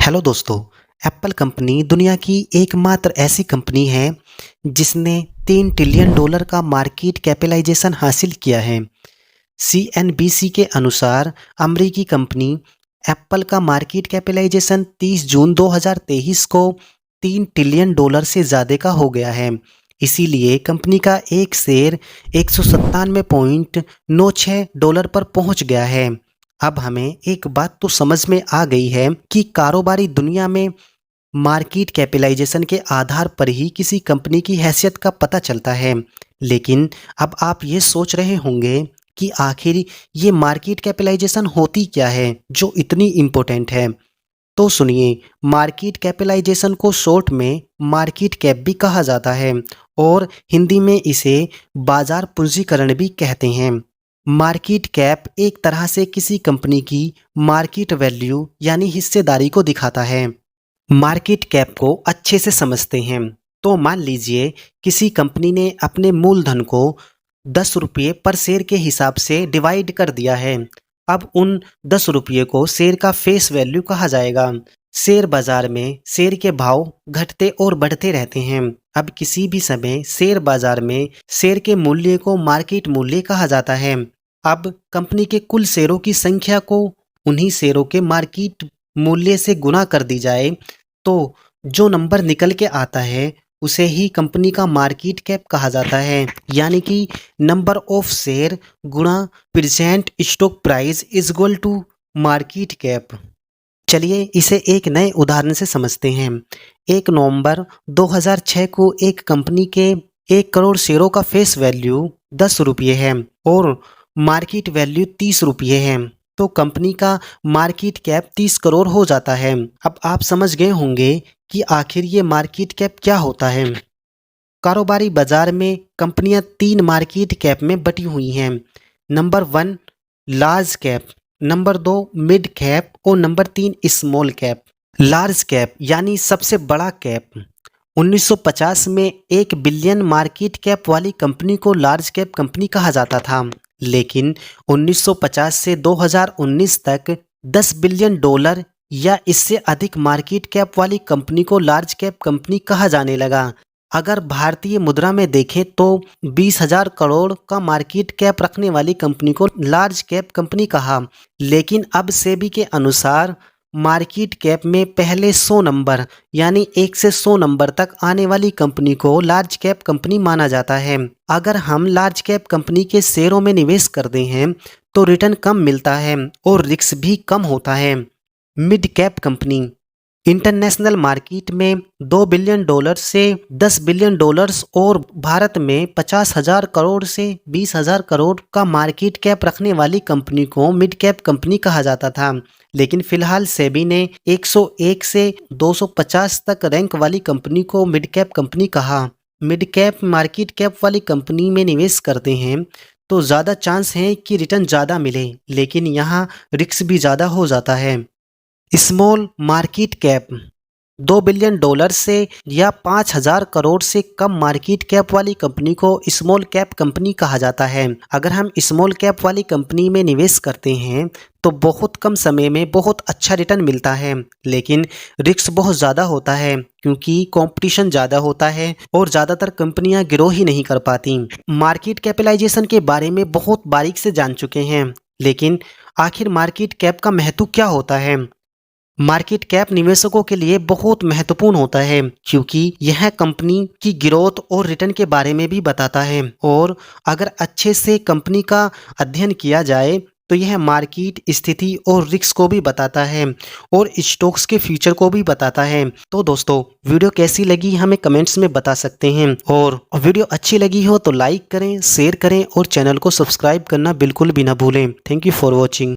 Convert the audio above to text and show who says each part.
Speaker 1: Hello दोस्तों। Apple company दुनिया की एकमात्र ऐसी कंपनी है जिसने $3 ट्रिलियन का मार्केट कैपिटलाइजेशन हासिल किया है। सीएनबीसी के अनुसार अमेरिकी कंपनी एप्पल का मार्केट कैपिटलाइजेशन 30 जून 2023 को $3 ट्रिलियन से ज़्यादा का हो गया है। इसीलिए कंपनी का एक शेयर $197.96 पर पहुंच गया है। अब हमें एक बात तो समझ में आ गई है कि कारोबारी दुनिया में मार्केट कैपिटलाइजेशन के आधार पर ही किसी कंपनी की हैसियत का पता चलता है। लेकिन अब आप ये सोच रहे होंगे कि आखिर ये मार्केट कैपिटलाइजेशन होती क्या है जो इतनी इम्पोर्टेंट है। तो सुनिए, मार्केट कैपिटलाइजेशन को शॉर्ट में मार्केट कैप भी कहा जाता है और हिंदी में इसे बाजार पूंजीकरण भी कहते हैं। मार्केट कैप एक तरह से किसी कंपनी की मार्केट वैल्यू यानी हिस्सेदारी को दिखाता है। मार्केट कैप को अच्छे से समझते हैं तो मान लीजिए किसी कंपनी ने अपने मूलधन को ₹10 पर शेयर के हिसाब से डिवाइड कर दिया है। अब उन ₹10 को शेयर का फेस वैल्यू कहा जाएगा। शेयर बाजार में शेयर के भाव घटते और बढ़ते रहते हैं। अब किसी भी समय शेयर बाजार में शेयर के मूल्य को मार्केट मूल्य कहा जाता है। अब कंपनी के कुल शेयरों की संख्या को उन्हीं शेयरों के मार्केट मूल्य से गुना कर दी जाए तो जो नंबर निकल के आता है उसे ही कंपनी का मार्केट कैप कहा जाता है। यानी कि नंबर ऑफ शेयर गुणा present stock price is equal to market cap. चलिए इसे एक नए उदाहरण से समझते हैं। 1 नवंबर 2006 को एक कंपनी के 1 करोड़ शेयरों का फेस वैल्यू ₹10 है और मार्केट वैल्यू ₹30 है। तो कंपनी का मार्केट कैप 30 करोड़ हो जाता है। अब आप समझ गए होंगे कि आखिर ये मार्केट कैप क्या होता है। कारोबारी बाजार में कंपनियां 3 मार्केट कैप में बटी हुई हैं। Number 1 large cap, number 2 mid cap और number 3 small cap. Large cap यानी सबसे बड़ा कैप। 1950 में 1 बिलियन मार्केट कैप वाली कंपनी को लार्ज कैप कंपनी कहा जाता था। लेकिन 1950 से 2019 तक $10 बिलियन या इससे अधिक मार्केट कैप वाली कंपनी को लार्ज कैप कंपनी कहा जाने लगा। अगर भारतीय मुद्रा में देखें तो 20,000 करोड़ का मार्केट कैप रखने वाली कंपनी को लार्ज कैप कंपनी कहा। लेकिन अब सेबी के अनुसार मार्केट कैप में पहले 100 नंबर यानी 1 से 100 नंबर तक आने वाली कंपनी को लार्ज कैप कंपनी माना जाता है। अगर हम लार्ज कैप कंपनी के शेयरों में निवेश करते हैं तो रिटर्न कम मिलता है और रिस्क भी कम होता है। Mid cap company international market में $2 बिलियन से $10 बिलियन और भारत में 50,000 करोड़ से 20,000 करोड़ का मार्केट कैप रखने वाली कंपनी को मिड कैप कंपनी कहा जाता था। लेकिन फिलहाल सेबी ने 101 से 250 तक रैंक वाली कंपनी को मिड कैप कंपनी कहा। मिड कैप मार्केट कैप वाली कंपनी में निवेश करते हैं तो ज़्यादा चांस है कि रिटर्न ज़्यादा मिले, लेकिन यहाँ रिस्क भी ज़्यादा हो जाता है। स्मॉल मार्केट कैप $2 बिलियन से या 5,000 करोड़ से कम मार्केट कैप वाली कंपनी को स्मॉल कैप कंपनी कहा जाता है। अगर हम स्मॉल कैप वाली कंपनी में निवेश करते हैं तो बहुत कम समय में बहुत अच्छा रिटर्न मिलता है, लेकिन रिस्क बहुत ज़्यादा होता है क्योंकि कंपटीशन ज़्यादा होता है और ज़्यादातर कंपनियां ग्रो ही नहीं कर पाती। मार्केट कैपिटलाइजेशन के बारे में बहुत बारीक से जान चुके हैं, लेकिन आखिर मार्केट कैप का महत्व क्या होता है। मार्केट कैप निवेशकों के लिए बहुत महत्वपूर्ण होता है क्योंकि यह कंपनी की ग्रोथ और रिटर्न के बारे में भी बताता है और अगर अच्छे से कंपनी का अध्ययन किया जाए तो यह मार्केट स्थिति और रिस्क को भी बताता है और स्टॉक्स के फ्यूचर को भी बताता है। तो दोस्तों, वीडियो कैसी लगी हमें कमेंट्स में बता सकते हैं और वीडियो अच्छी लगी हो तो लाइक करें, शेयर करें और चैनल को सब्सक्राइब करना बिल्कुल भी ना भूलें। Thank you for watching.